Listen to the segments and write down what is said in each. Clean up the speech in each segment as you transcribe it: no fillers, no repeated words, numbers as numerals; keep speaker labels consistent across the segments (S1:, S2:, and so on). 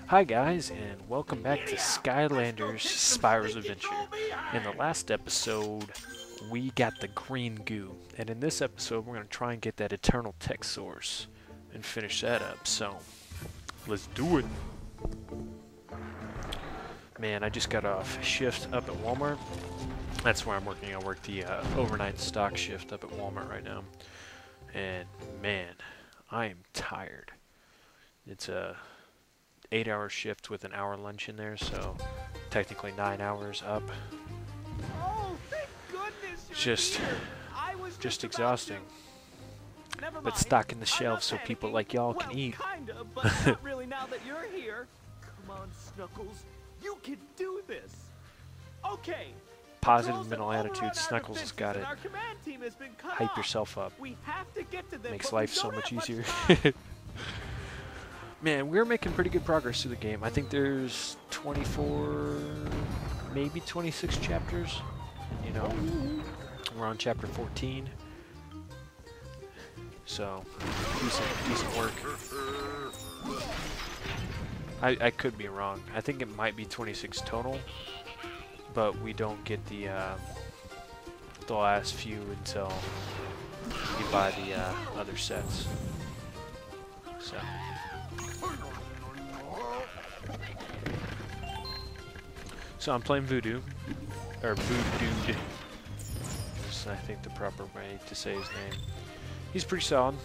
S1: Hi guys, and welcome back to Skylanders Spyro's Adventure. In the last episode, we got the green goo, and in this episode, we're going to try and get that eternal tech source and finish that up. So, let's do it. Man, I just got off shift up at Walmart. That's where I'm working. I work the overnight stock shift up at Walmart right now. And man, I am tired. It's a 8-hour shift with an hour lunch in there, so technically 9 hours up.
S2: Oh, thank goodness
S1: Just exhausting. But stocking the shelves so people like y'all can eat.
S2: Kinda, but not really now that you're here. Come on, Snuggles. You can do this. Okay.
S1: Positive mental attitude. Snuggles has got it. Hype yourself up.
S2: We have to get to them,
S1: Makes life so much easier. Man, we're making pretty good progress through the game. I think there's 24, maybe 26 chapters. You know, we're on chapter 14. So, decent work. I could be wrong. I think it might be 26 total, but we don't get the last few until you buy the other sets. So I'm playing Voodoo, or Voodoo. Is I think the proper way to say his name. He's pretty solid.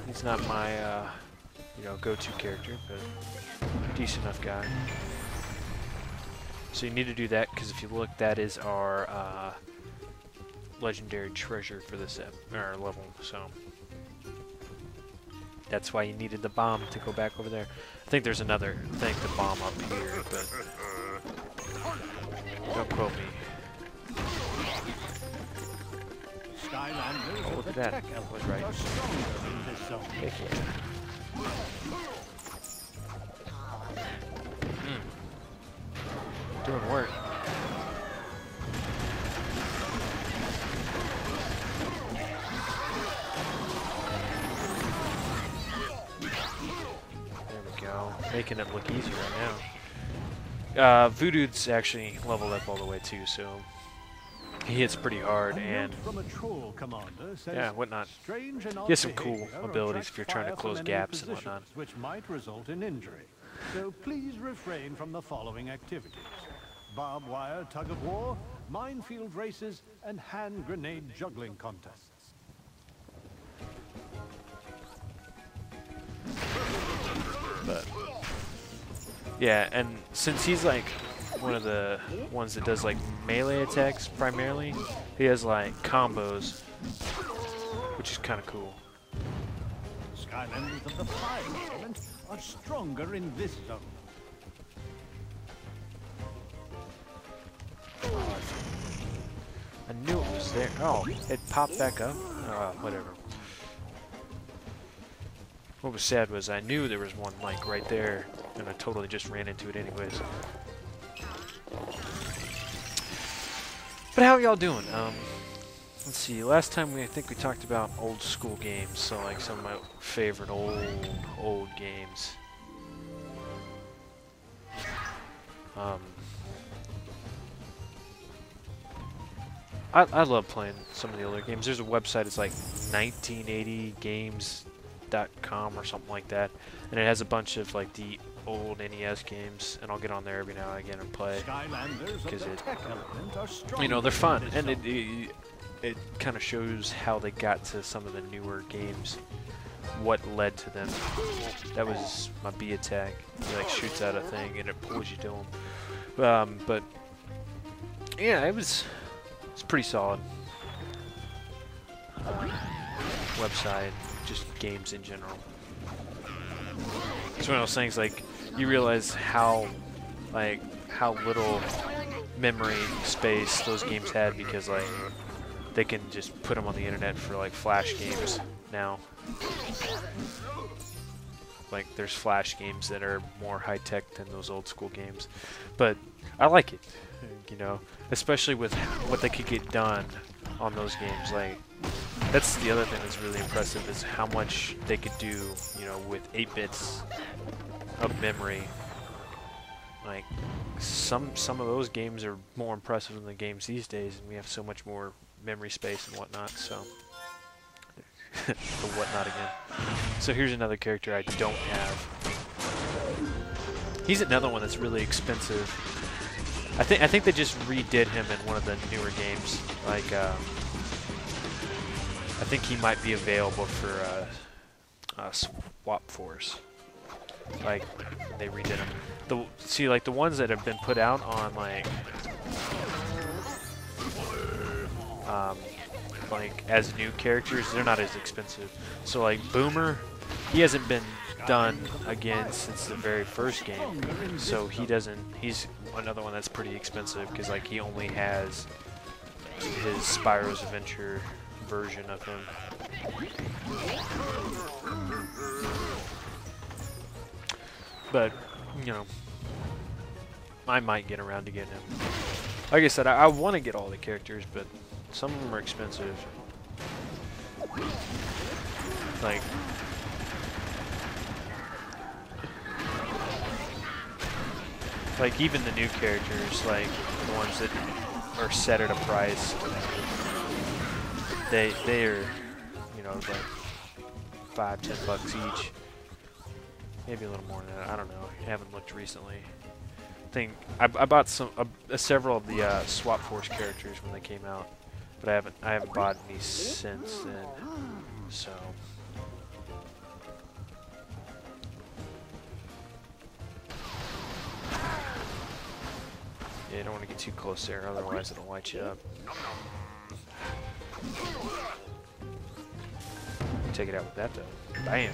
S1: He's not my, go-to character, but decent enough guy. So you need to do that because if you look, that is our legendary treasure for this level. So that's why you needed the bomb to go back over there. I think there's another thing to bomb up here, but don't quote me. Oh, look at that. That was right. Heck yeah. Doing work. Making it look easy right now. Voodoo's actually leveled up all the way too, so he hits pretty hard, and yeah, whatnot. He has some cool abilities if you're trying to close gaps and whatnot.
S3: Which might result in injury. So please refrain from the following activities: barbed wire tug of war, minefield races, and hand grenade juggling contests.
S1: But yeah, and since he's like one of the ones that does like melee attacks primarily, he has like combos, which is kind of cool.
S3: Skylanders of the fire element are stronger in this zone.
S1: I knew it was there. Oh, it popped back up. Whatever. What was sad was I knew there was one like right there, and I totally just ran into it anyways. But how y'all doing? Let's see. Last time I think we talked about old school games, so like some of my favorite old games. I love playing some of the older games. There's a website. It's like 1980games.com or something like that, and it has a bunch of like the old NES games, and I'll get on there every now and again and play because they're fun, and it kind of shows how they got to some of the newer games, what led to them. That was my B attack. He like shoots out a thing and it pulls you to him. But yeah, it's pretty solid. Website, just games in general. It's one of those things like you realize how little memory space those games had because like they can just put them on the internet for like flash games now. Like there's flash games that are more high tech than those old school games, but I like it, especially with what they could get done on those games. Like That's the other thing that's really impressive is how much they could do, you know, with 8 bits of memory. Like some of those games are more impressive than the games these days, and we have so much more memory space and whatnot. So the whatnot again. So here's another character I don't have. He's another one that's really expensive. I think they just redid him in one of the newer games. Like I think he might be available for Swap Force. Like they redid him. See, like the ones that have been put out on like as new characters, they're not as expensive. So like Boomer, he hasn't been done again since the very first game. So he's another one that's pretty expensive because like he only has his Spyro's Adventure version of him. But, you know, I might get around to getting him. Like I said, I want to get all the characters, but some of them are expensive. Like even the new characters, like the ones that are set at a price, they are, you know, like $5–10 each. Maybe a little more than that. I don't know. I haven't looked recently. I bought several of the Swap Force characters when they came out, but I haven't bought any since then. So yeah, you don't want to get too close there, otherwise it'll light you up. Take it out with that though. Bam.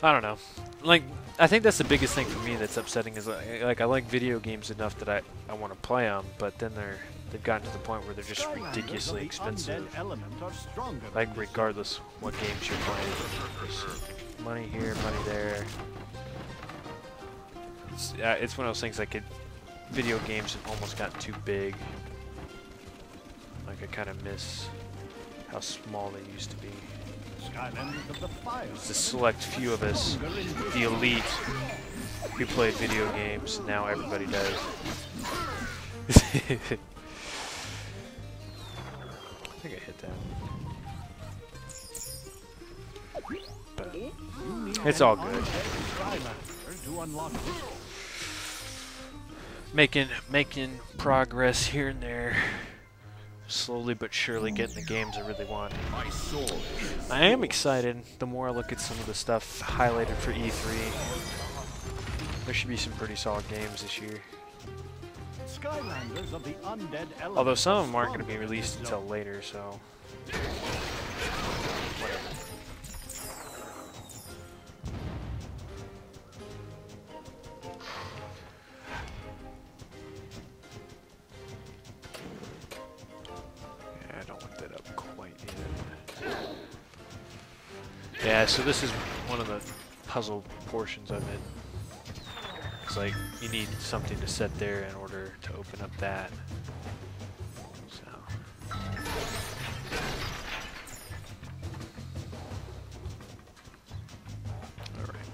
S1: I don't know. Like, I think that's the biggest thing for me that's upsetting is like I like video games enough that I want to play them, but then they've gotten to the point where they're just ridiculously expensive. Like regardless what games you're playing, there's money here, money there. It's one of those things like video games have almost gotten too big. Like I kind of miss how small they used to be. There's a select few of us, the elite, who played video games. Now everybody does. I think I hit that. But it's all good. Making progress here and there. Slowly but surely getting the games I really want. I am excited the more I look at some of the stuff highlighted for E3. There should be some pretty solid games this year. Although some of them aren't going to be released until later, so whatever. Yeah, so this is one of the puzzle portions of it. It's like you need something to set there in order to open up that. So. Alright.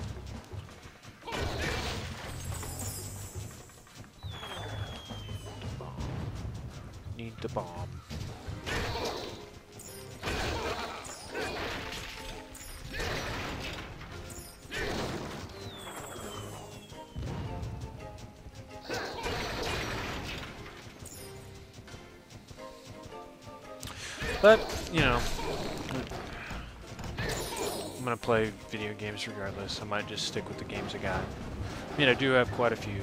S1: Need the bomb. But, you know, I'm going to play video games regardless. I might just stick with the games I got. I mean, I do have quite a few.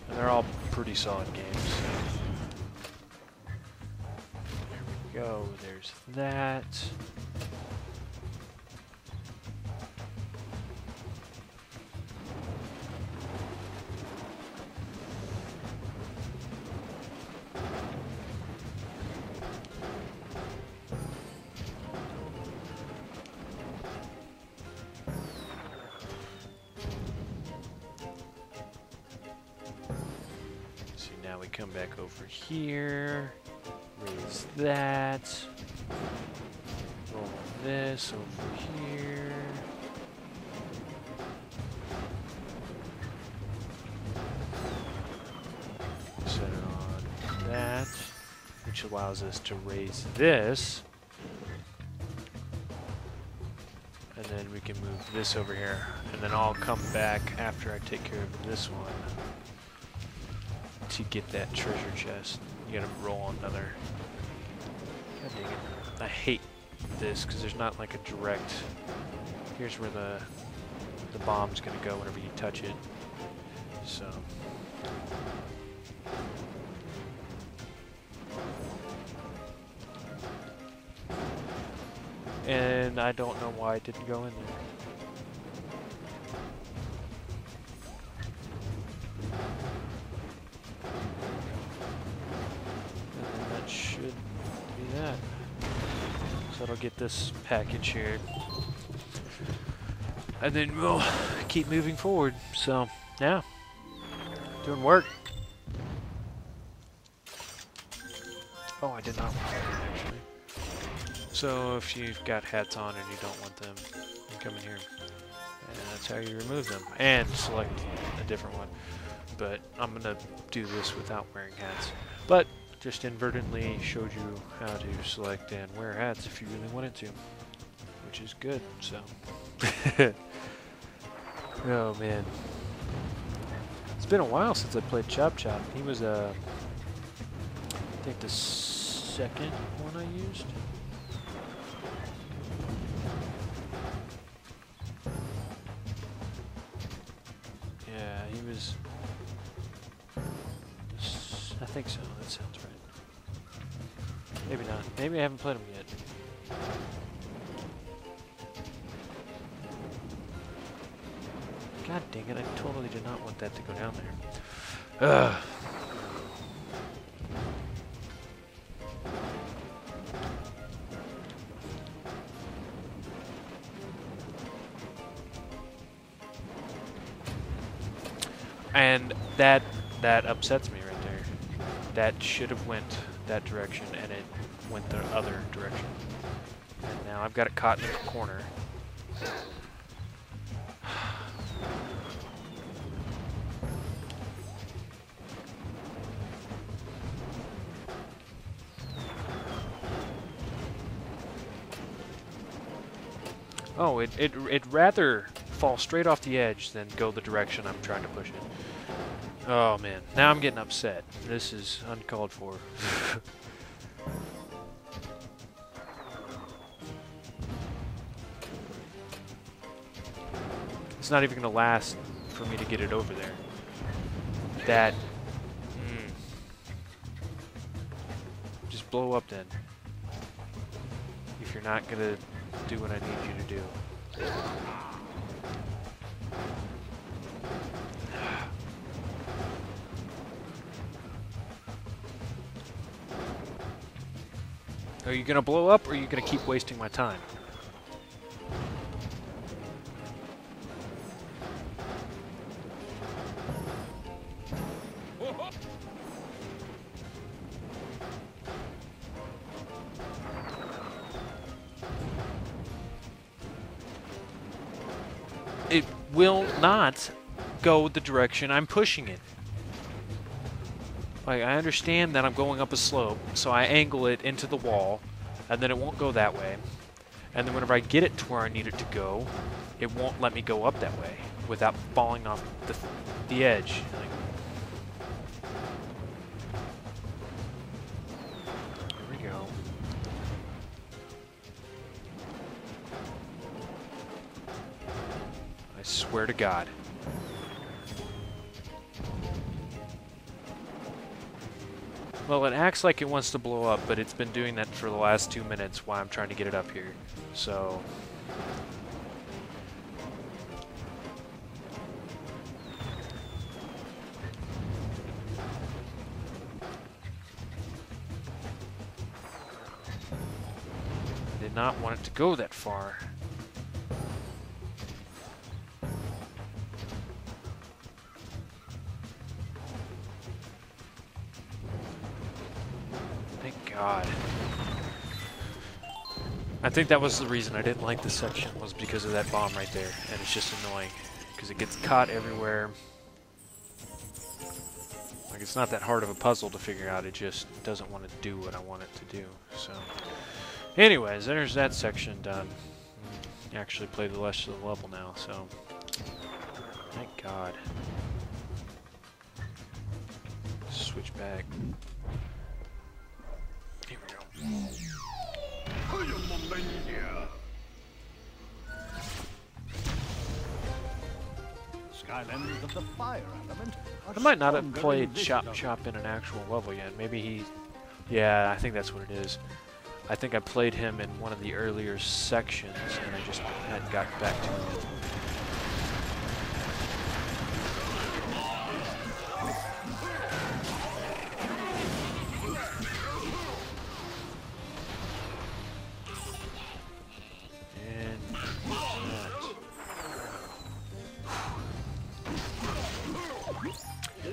S1: And they're all pretty solid games. So. There we go. There's that. we come back over here, raise that, roll this over here. Set it on that, which allows us to raise this. And then we can move this over here. And then I'll come back after I take care of this one to get that treasure chest. You gotta roll another. God dang it. I hate this because there's not like a direct. Here's where the bomb's gonna go whenever you touch it. So. And I don't know why it didn't go in there. And then that should be that. So it'll get this package here. And then we'll keep moving forward. So, yeah. Doing work. Oh, I did not want that actually. So if you've got hats on and you don't want them, you come in here. And that's how you remove them. And select a different one. But I'm going to do this without wearing hats. But just inadvertently showed you how to select and wear hats if you really wanted to. Which is good, so. Oh man. It's been a while since I played Chop Chop. He was, I think the second one I used. Yeah, he was... I think so, that sounds right. Maybe not. Maybe I haven't played him yet. God dang it, I totally did not want that to go down there. Ugh. And that upsets me right there. That should have went that direction, and it went the other direction. And now I've got it caught in the corner. Oh, it'd rather fall straight off the edge than go the direction I'm trying to push it. Oh man, now I'm getting upset. This is uncalled for. It's not even going to last for me to get it over there. That... Just blow up then. If you're not going to do what I need you to do. Are you going to blow up, or are you going to keep wasting my time? It will not go the direction I'm pushing it. Like, I understand that I'm going up a slope, so I angle it into the wall, and then it won't go that way. And then whenever I get it to where I need it to go, it won't let me go up that way without falling off the edge. Like, here we go. I swear to God. Well, it acts like it wants to blow up, but it's been doing that for the last 2 minutes while I'm trying to get it up here. So... I did not want it to go that far. God. I think that was the reason I didn't like this section, was because of that bomb right there. And it's just annoying, because it gets caught everywhere. Like, it's not that hard of a puzzle to figure out, it just doesn't want to do what I want it to do. So, anyways, there's that section done. Actually play the rest of the level now, so thank God. Switch back. Here we go.
S3: Skylanders of the fire element.
S1: I might not have played Chop Chop in an actual level yet. Maybe he... Yeah, I think that's what it is. I think I played him in one of the earlier sections, and I just hadn't gotten back to him.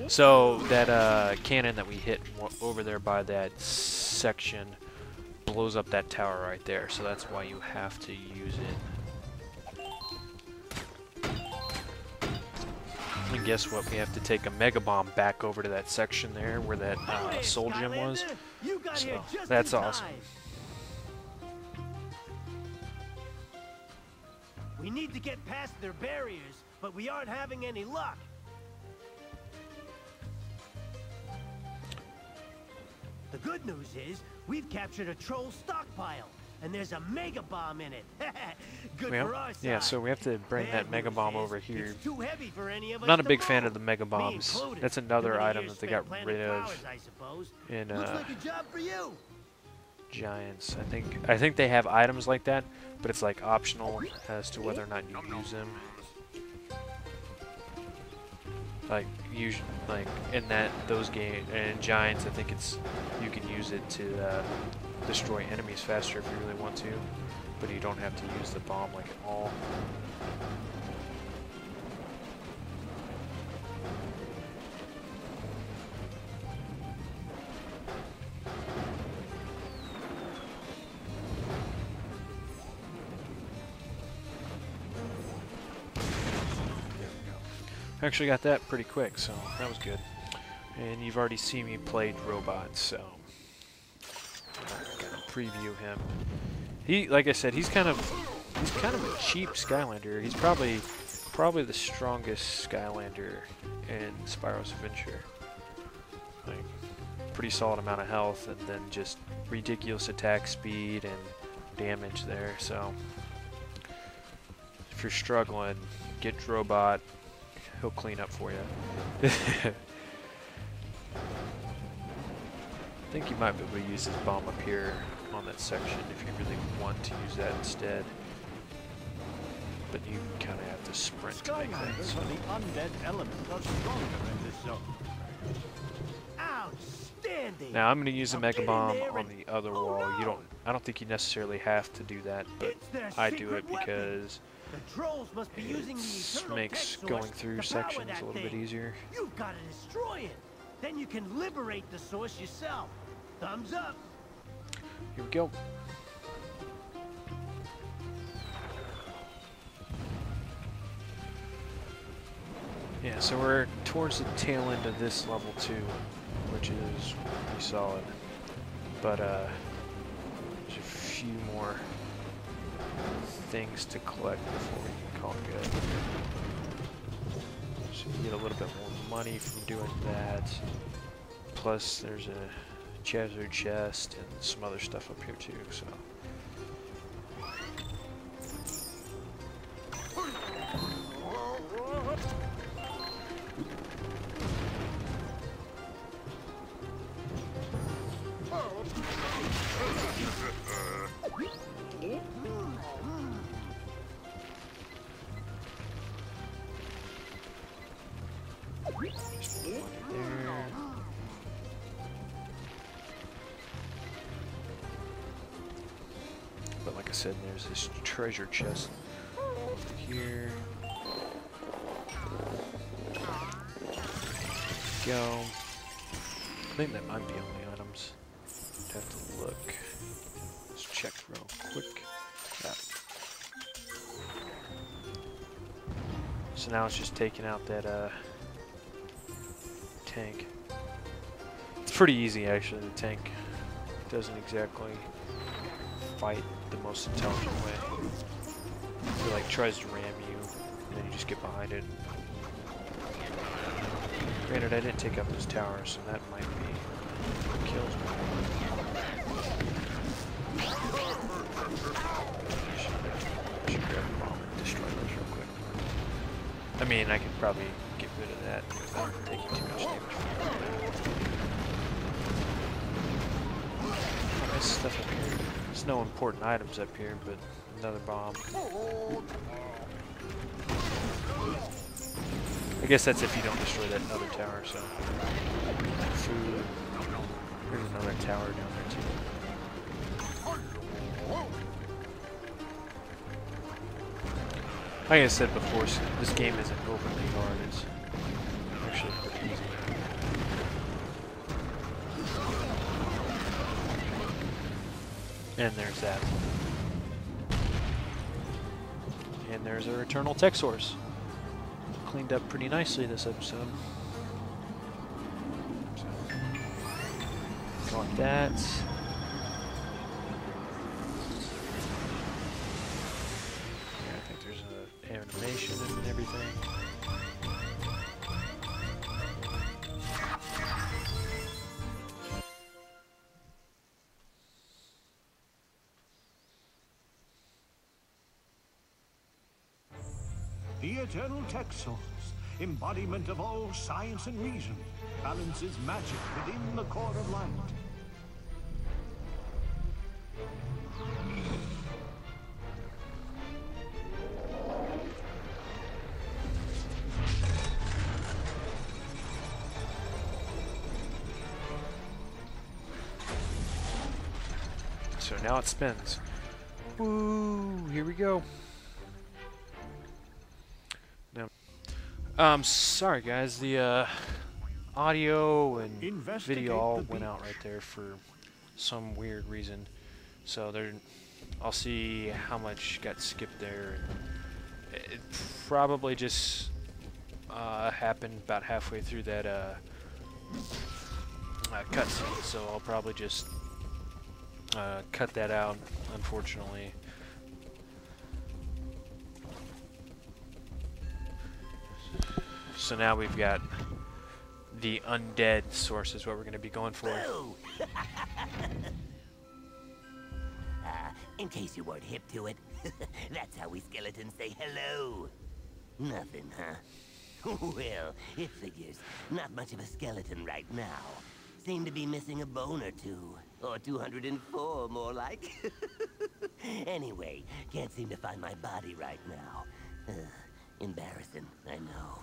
S1: So that cannon that we hit over there by that section blows up that tower right there, so that's why you have to use it. And guess what? We have to take a Mega Bomb back over to that section there where that soul gem was. So that's awesome.
S4: We need to get past their barriers, but we aren't having any luck. The good news is, we've captured a troll stockpile, and there's a Mega Bomb in it. Good for our side.
S1: Yeah, so we have to bring that Mega Bomb over here.
S4: It's too heavy for any of us.
S1: I'm not a
S4: to
S1: big
S4: move.
S1: fan of the Mega Bombs. That's another item that they got rid of in
S4: Looks like a job for you.
S1: Giants. I think they have items like that, but it's like optional as to whether or not you use them. Like usually, like in those games and Giants, I think it's you can use it to destroy enemies faster if you really want to, but you don't have to use the bomb like at all. Actually got that pretty quick, so that was good. And you've already seen me play robots, so I'm not gonna preview him. He, like I said, he's kind of a cheap Skylander. He's probably the strongest Skylander in Spyro's Adventure. Like, pretty solid amount of health, and then just ridiculous attack speed and damage there. So if you're struggling, get Drobot. He'll clean up for you. I think you might be able to use this bomb up here on that section if you really want to use that instead. But you kind of have to sprint to make that.
S3: Skylanders of the undead element are stronger in this zone.
S4: Outstanding.
S1: Now I'm going to use a Mega Bomb on the other wall. I don't think you necessarily have to do that, but I do it because
S4: the trolls must be using the eternal
S1: makes
S4: tech
S1: going
S4: source
S1: through
S4: to power
S1: sections
S4: that
S1: a little bit
S4: thing.
S1: easier.
S4: You've got to destroy it. Then you can liberate the source yourself. Thumbs up.
S1: Here we go. Yeah, so we're towards the tail end of this level too, which is pretty solid. But there's a few more things to collect before we can call it good. So you get a little bit more money from doing that. Plus there's a treasure chest and some other stuff up here too, so. But like I said, there's this treasure chest over here. Go. I think that might be all the items. have to look. Let's check real quick. So now it's just taking out that tank. It's pretty easy actually. The tank doesn't exactly fight the most intelligent way. It like tries to ram you, and then you just get behind it. Granted, I didn't take up those towers, so that might be what kills me. I should grab a bomb and destroy those real quick. I mean, I could probably get rid of that without taking too much damage from it. Oh, there's stuff up here. There's no important items up here, but another bomb. I guess that's if you don't destroy that other tower, so. Food. There's another tower down there, too. Like I said before, this game isn't overly hard. It's actually pretty easy. And there's that. And there's our eternal tech source. Cleaned up pretty nicely this episode. So, got that. Yeah, I think there's an animation and everything.
S3: The eternal tech source, embodiment of all science and reason, balances magic within the core of light.
S1: So now it spins. Woo! Here we go. Sorry guys, the audio and video all went out right there for some weird reason. So I'll see how much got skipped there. It probably just happened about halfway through that cutscene, so I'll probably just cut that out, unfortunately. So now we've got the undead source is what we're going to be going for.
S5: In case you weren't hip to it, that's how we skeletons say hello. Nothing, huh? Well, it figures. Not much of a skeleton right now. Seem to be missing a bone or two. Or 204, more like. Anyway, can't seem to find my body right now. Embarrassing, I know.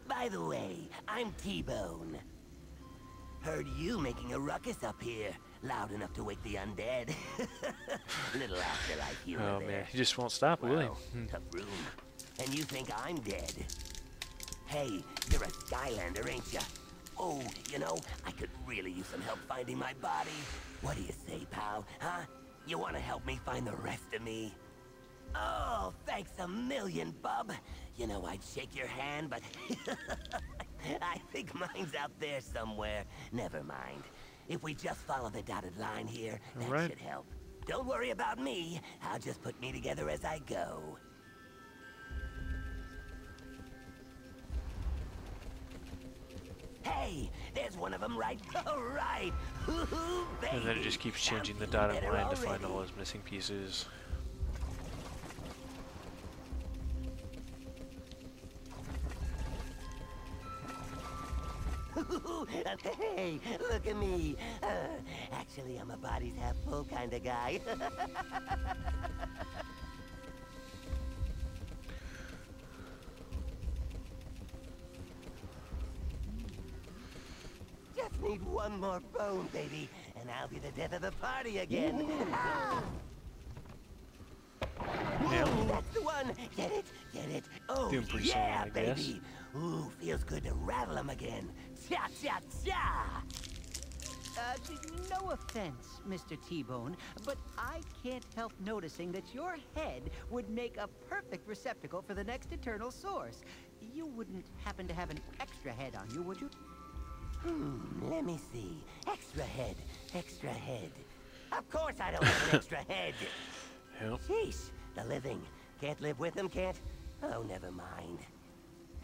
S5: By the way, I'm T-Bone. Heard you making a ruckus up here. Loud enough to wake the undead. Little afterlife humor
S1: Oh
S5: there.
S1: man, he just won't stop, will he?
S5: Tough room. And you think I'm dead? Hey, you're a Skylander, ain't ya? Oh, you know, I could really use some help finding my body. What do you say, pal? Huh? You want to help me find the rest of me? Oh, thanks a million, bub. You know, I'd shake your hand, but I think mine's out there somewhere. Never mind. If we just follow the dotted line here, that should help. Don't worry about me. I'll just put me together as I go. Hey, there's one of them right. All right.
S1: And then it just keeps changing the dotted line to find all those missing pieces.
S5: Hey, look at me. Actually, I'm a bodies half full kind of guy. Just need one more bone, baby, and I'll be the death of the party again.
S1: Yeah.
S5: That's the one. Get it? Get it? Oh,
S1: Doing pretty
S5: yeah,
S1: solid, I guess.
S5: baby. Ooh, feels good to rattle them again. Cha cha cha.
S6: No offense, Mr. T-Bone, but I can't help noticing that your head would make a perfect receptacle for the next eternal source. You wouldn't happen to have an extra head on you, would you?
S5: Let me see. Extra head, extra head. Of course I don't have an extra head.
S1: Yep.
S5: Jeez, the living. Can't live with them, can't? Oh, never mind.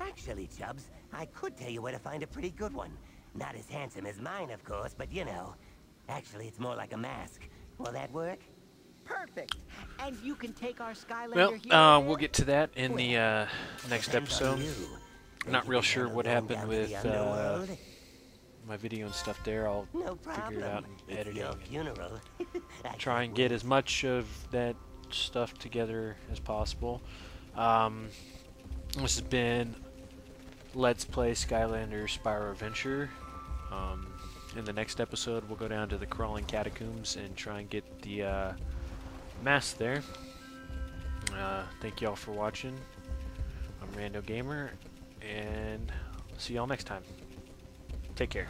S5: Actually, Chubbs, I could tell you where to find a pretty good one. Not as handsome as mine, of course, but you know. Actually, it's more like a mask. Will that work?
S6: Perfect. And you can take our Skylander
S1: Well,
S6: here.
S1: we'll get to that in the next
S5: Depends on
S1: episode.
S5: you.
S1: I'm not
S5: Think you
S1: real
S5: can
S1: sure
S5: handle
S1: what
S5: going
S1: happened
S5: down to
S1: with
S5: the underworld?
S1: my video and stuff there. I'll
S5: No
S1: figure
S5: problem.
S1: it out and
S5: It's
S1: edit
S5: your
S1: it.
S5: funeral. I
S1: Try
S5: can't
S1: and get
S5: wait.
S1: as much of that stuff together as possible. This has been Let's Play Skylanders Spyro Adventure. In the next episode, we'll go down to the crawling catacombs and try and get the mask there. Thank you all for watching. I'm Rando Gamer, and see y'all next time. Take care.